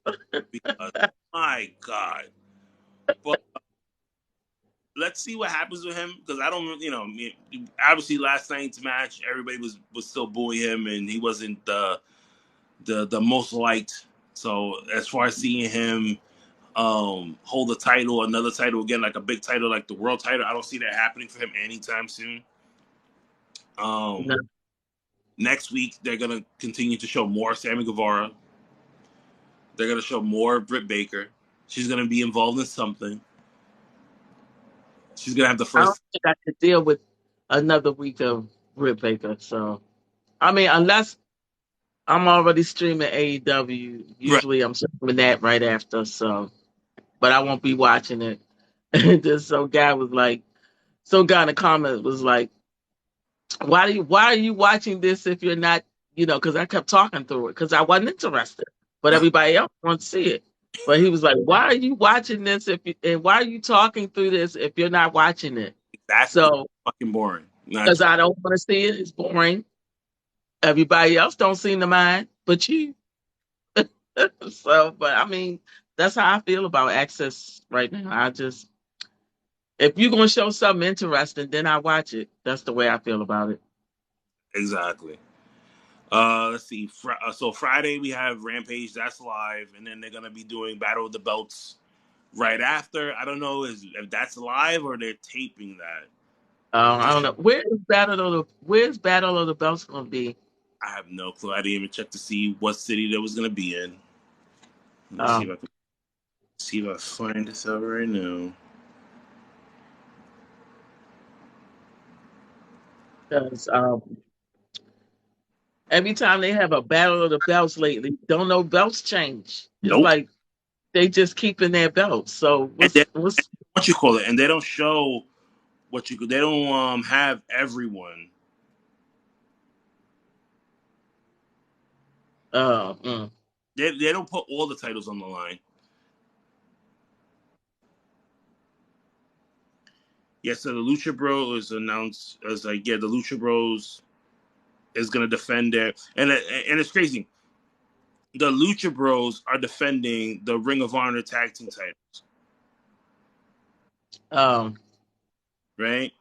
A: because my God. But let's see what happens with him because I don't, obviously last night's match, everybody was still booing him, and he wasn't the most liked. So as far as seeing him hold a title, another title again, like a big title, like the world title, I don't see that happening for him anytime soon.
B: No.
A: Next week they're gonna continue to show more Sammy Guevara. They're gonna show more Britt Baker. She's gonna be involved in something. She's gonna have the
B: I don't
A: first.
B: think I could deal with another week of Britt Baker. So I mean, unless I'm already streaming AEW,
A: Right.
B: usually I'm streaming that right after. So, but I won't be watching it. And just some guy in the comment was like, why are you watching this if you're not, because I kept talking through it because I wasn't interested, but everybody else wants to see it. But he was like, why are you watching this and why are you talking through this if you're not watching it?
A: Exactly.
B: So,
A: Fucking boring. Not
B: because I don't want to see it, it's boring. Everybody else don't seem to mind, but you. So, but I mean, that's how I feel about Access right now. If you're gonna show something interesting, then I watch it. That's the way I feel about it.
A: exactly. Let's see. So Friday we have Rampage. That's live, and then they're gonna be doing Battle of the Belts right after. I don't know if that's live or they're taping that.
B: I don't know where's Battle of the Belts gonna be.
A: I have no clue. I didn't even check to see what city that was gonna be in. Let me see if
B: Um,
A: I can see if I find this out right now.
B: 'Cause, every time they have a Battle of the Belts lately, don't know belts change. It's
A: Nope.
B: like they just keeping their belts. So
A: And then
B: what's
A: what you call it, and they don't show what you. They don't have everyone.
B: mm.
A: They don't put all the titles on the line. Yeah, so the Lucha Bros is announced as like the Lucha Bros is gonna defend their and it's crazy. The Lucha Bros are defending the Ring of Honor tag team titles,
B: um
A: right?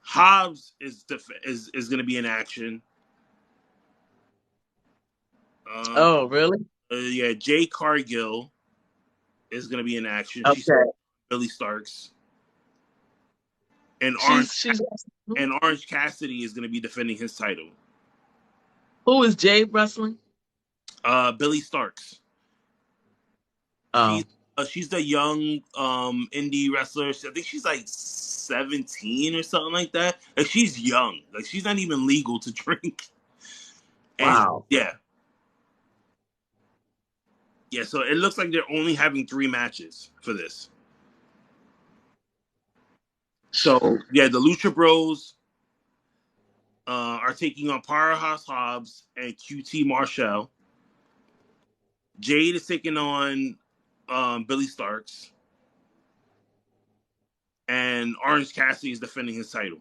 A: Hobbs is gonna be in action. Uh,
B: oh really?
A: yeah, Jay Cargill is gonna be in action. She's
B: Okay.
A: Billy Starks, and
B: She's
A: Orange Cassidy is gonna be defending his title.
B: who is Jade wrestling?
A: Billy Starks. She's
B: Oh,
A: she's the young indie wrestler. I think she's like 17 or something like that. Like she's young. Like she's not even legal to drink. And
B: wow.
A: yeah, yeah. So it looks like they're only having 3 matches for this. So yeah, the Lucha Bros are taking on Powerhouse Hobbs and QT Marshall. Jade is taking on Billy Starks, and Orange Cassidy is defending his title.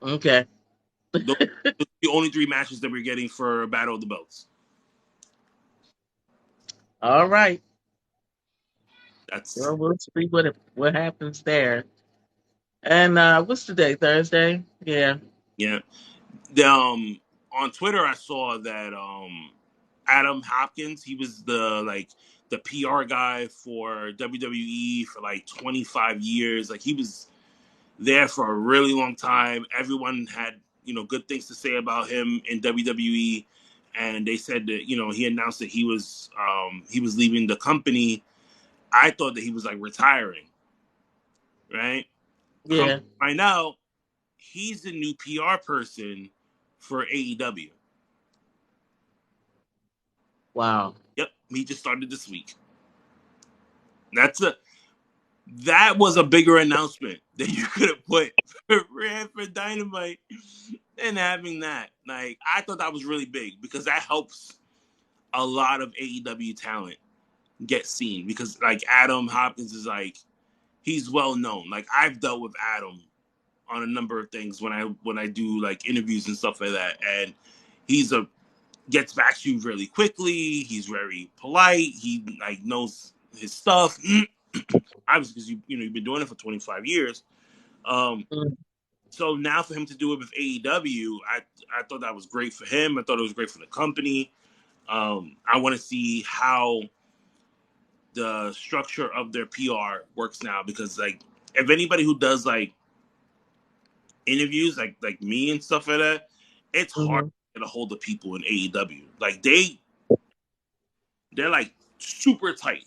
B: Okay.
A: Those are the only 3 matches that we're getting for Battle of the Belts.
B: All right.
A: That's
B: Well, we'll see what happens there. And what's today? Thursday? Yeah.
A: yeah. The, on Twitter, I saw that Adam Hopkins, he was the PR guy for WWE for like 25 years. Like he was there for a really long time. Everyone had good things to say about him in WWE, and they said that he announced that he was leaving the company. I thought that he was like retiring, right? Come to
B: Yeah.
A: find out, he's the new PR person for AEW.
B: Wow.
A: Yep, he just started this week. That was a bigger announcement that you could have put for Dynamite than having that. Like I thought that was really big because that helps a lot of AEW talent get seen because like Adam Hopkins is like he's well known. Like I've dealt with Adam on a number of things when I do like interviews and stuff like that, and he's a gets back to you really quickly. He's very polite. He like knows his stuff. Obviously, because you've been doing it for 25 years. Um,
B: Mm.
A: so now for him to do it with AEW, I thought that was great for him. I thought it was great for the company. I want to see how the structure of their PR works now because like if anybody who does like interviews like me and stuff like that, it's hard
B: Hmm.
A: to get a hold of people in AEW. Like they're like super tight,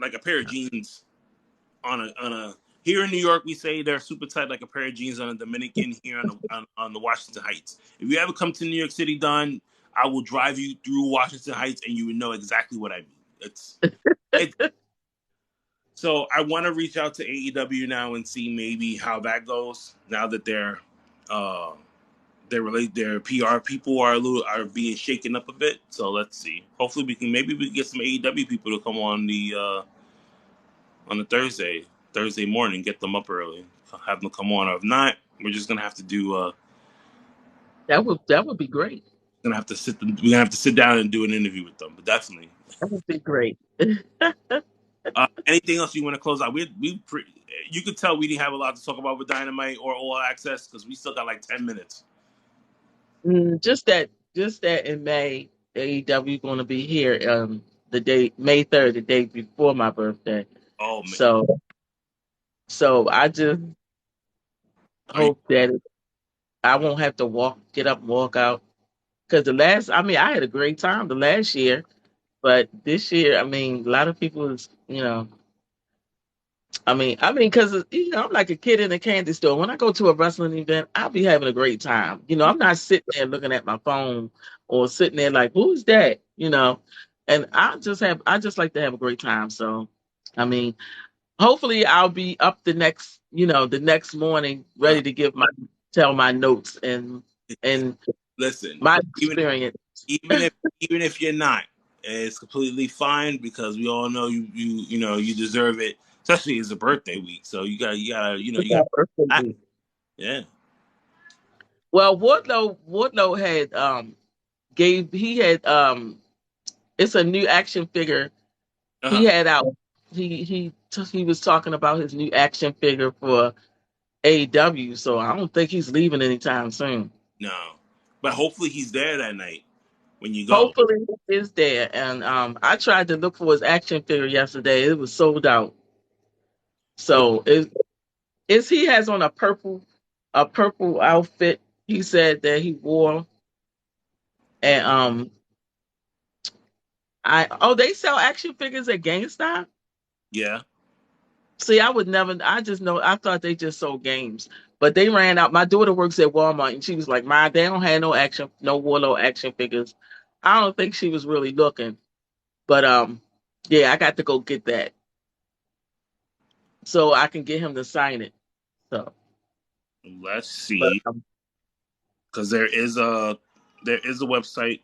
A: like a pair of jeans. on a here in New York, we say they're super tight like a pair of jeans. On a Dominican here on the Washington Heights. If you ever come to New York City, Don, I will drive you through Washington Heights, and you would know exactly what I mean. It's so I want to reach out to AEW now and see maybe how that goes. Now that uh their PR people are being shaken up a bit. So let's see. Hopefully we can get some AEW people to come on the Thursday morning, get them up early, have them come on. Or if not, we're just gonna have to do.
B: That would be great.
A: We're gonna have to sit down and do an interview with them. But definitely.
B: That would be great.
A: Anything else you want to close out? You could tell we didn't have a lot to talk about with Dynamite or All Access because we still got like 10 minutes.
B: Just that in May, AEW going to be here the day May 3rd, the day before my birthday.
A: Oh man,
B: So I just
A: are you?
B: hope that I won't have to get up and walk out. Because I had a great time the last year, but this year, a lot of people is, because I'm like a kid in a candy store. When I go to a wrestling event, I'll be having a great time. I'm not sitting there looking at my phone or sitting there like, who's that? And I just like to have a great time. So, I mean, hopefully I'll be up the next morning
A: Uh,
B: ready to tell my notes and
A: listen,
B: my
A: even
B: experience.
A: even if even if you're not, it's completely fine because we all know you deserve it, especially it's a birthday week. So yeah.
B: Well, Wardlow had gave he had it's a new action figure he
A: Uh-huh.
B: had out. He was talking about his new action figure for AEW, so I don't think he's leaving anytime soon.
A: No, but hopefully he's there that night when you go.
B: Hopefully he is there. And I tried to look for his action figure yesterday. It was sold out.
A: What?
B: So he has on a purple outfit he said that he wore. And they sell action figures at GameStop.
A: Yeah.
B: See, I would never. I just know. I thought they just sold games, but they ran out. My daughter works at Walmart, and she was like, "Ma, they don't have no Warlow action figures." I don't think she was really looking, but yeah, I got to go get that so I can get him to sign it. So,
A: Let's
B: but
A: see, because there is a website.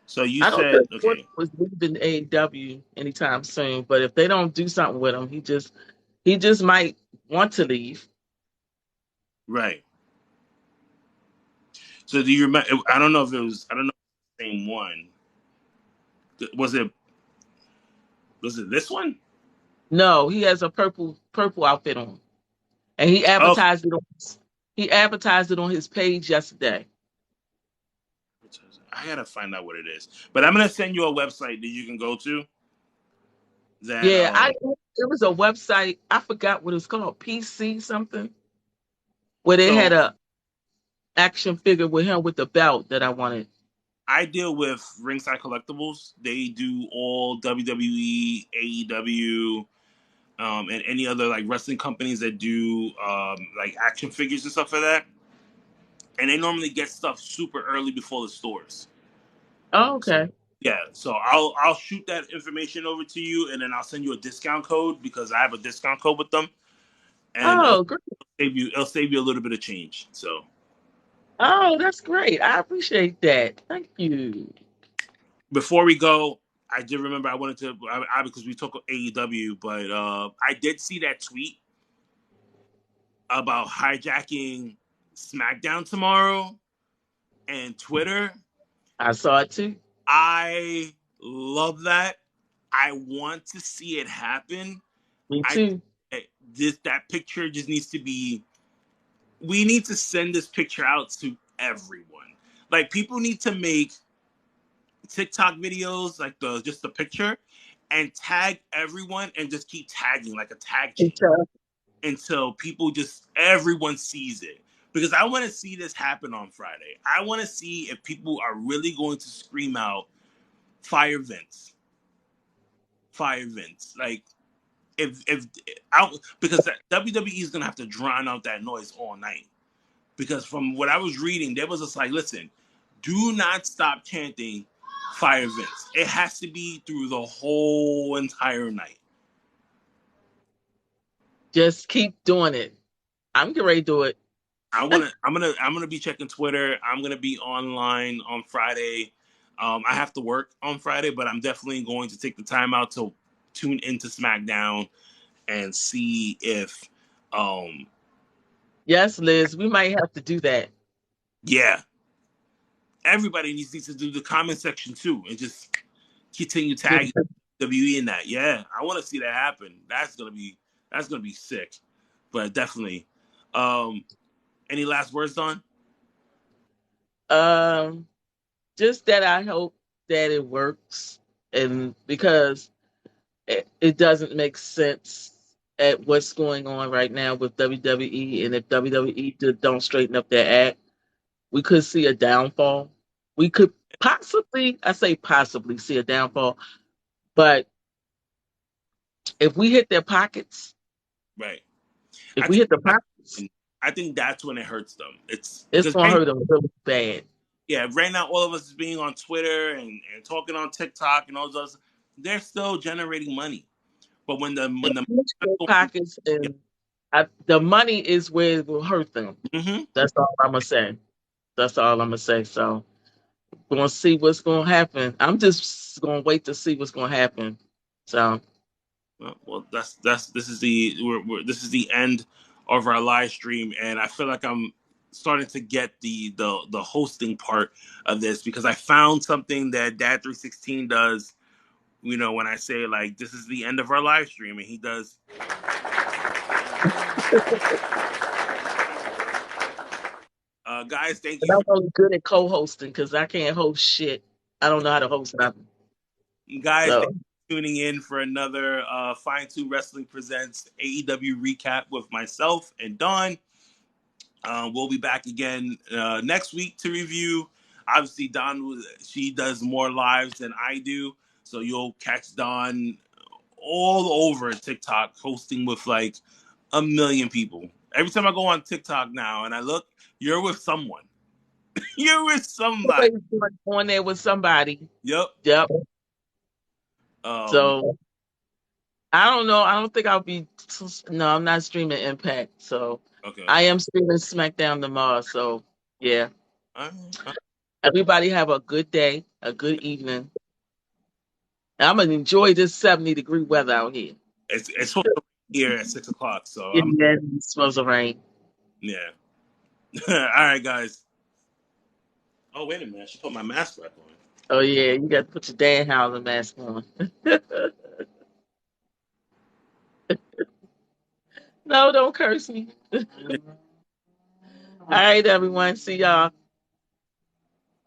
A: So you
B: I don't
A: said
B: think Warlow
A: okay,
B: was leaving AEW anytime soon. But if they don't do something with him, he just might want to leave.
A: right. So do you remember? I don't know if it was. I don't know if it was the same one. Was it? Was it this one?
B: No, he has a purple outfit on. And
A: Okay.
B: he advertised it on his page yesterday.
A: I gotta find out what it is. But I'm gonna send you a website that you can go to. That
B: Yeah, it was a website. I forgot what it's called, PC something, where they
A: so
B: had a action figure with him with the belt that I wanted.
A: I deal with Ringside Collectibles. They do all WWE, AEW, and any other like wrestling companies that do like action figures and stuff like that. And they normally get stuff super early before the stores.
B: Oh,
A: So
B: okay.
A: yeah, so I'll shoot that information over to you, and then I'll send you a discount code because I have a discount code with them, and
B: Oh, great.
A: it'll save you a little bit of change. So
B: Oh, that's great. I appreciate that. Thank you.
A: before we go, I did remember I wanted to because we talk AEW, but I did see that tweet about hijacking SmackDown tomorrow and Twitter.
B: I saw it too.
A: I love that. I want to see it happen.
B: Me
A: I
B: too.
A: that picture just needs to be. We need to send this picture out to everyone. Like people need to make TikTok videos, like the picture, and tag everyone and just keep tagging like a tag chain until everyone sees it. Because I want to see this happen on Friday. I want to see if people are really going to scream out fire Vince, fire Vince. Like if I, because WWE is gonna have to drown out that noise all night. Because from what I was reading, there was just like, listen, do not stop chanting Fire Vince. It has to be through the whole entire night.
B: Just keep doing it. I'm getting ready to do it.
A: I'm gonna be checking Twitter. I'm gonna be online on Friday. I have to work on Friday, but I'm definitely going to take the time out to tune into SmackDown and see if, um,
B: Yes, Liz, we might have to do that.
A: yeah, everybody needs to do the comment section too, and just continue tagging WWE in that. Yeah, I want to see that happen. That's gonna be sick. But definitely. Um, any last words, Don?
B: Um, just that I hope that it works, and because it doesn't make sense at what's going on right now with WWE, and if WWE don't straighten up their act, we could see a downfall. We could possibly, I say possibly, see a downfall. But if we hit their pockets,
A: Right.
B: if
A: I
B: we
A: think
B: hit the pockets,
A: I think that's when it hurts them. It's
B: it's
A: because
B: gonna hurt them really bad.
A: yeah, right now all of us is being on Twitter and talking on TikTok and all those, they're still generating money. But when the
B: Their pockets, and the money is where it will hurt them.
A: mm-hmm.
B: That's all I'm gonna say. That's all I'm gonna say. So we're gonna see what's gonna happen. I'm just gonna wait to see what's gonna happen. So
A: Well, that's this is the this is the end of our live stream, and I feel like I'm starting to get the hosting part of this because I found something that Dad 316 does. You know, when I say like this is the end of our live stream, and he does. Guys, thank
B: and
A: you
B: I'm
A: for
B: only good at co-hosting because I can't host shit. I don't know how to host nothing.
A: guys. Thank
B: So
A: you for tuning in for another Fine Two Wrestling presents AEW recap with myself and Don. We'll be back again next week to review. Obviously, she does more lives than I do, so you'll catch Dawn all over TikTok hosting with like a million people. Every time I go on TikTok now and I look, you're with someone. You're with somebody.
B: always on there with somebody.
A: Yep.
B: Yep.
A: Um.
B: So I don't know. I don't think I'll be. No, I'm not streaming Impact. So
A: Okay.
B: I am streaming SmackDown tomorrow. So yeah.
A: All right.
B: Everybody have a good day, a good evening. I'm gonna enjoy this 70-degree weather out here.
A: It's supposed to be here at 6 o'clock, so
B: Yeah,
A: I'm
B: it's supposed to rain.
A: yeah. All right, guys. Oh wait a minute, I should put my mask back on.
B: Oh yeah, you got to put your Dan Howland mask on. No, don't curse me. All right, everyone. See y'all.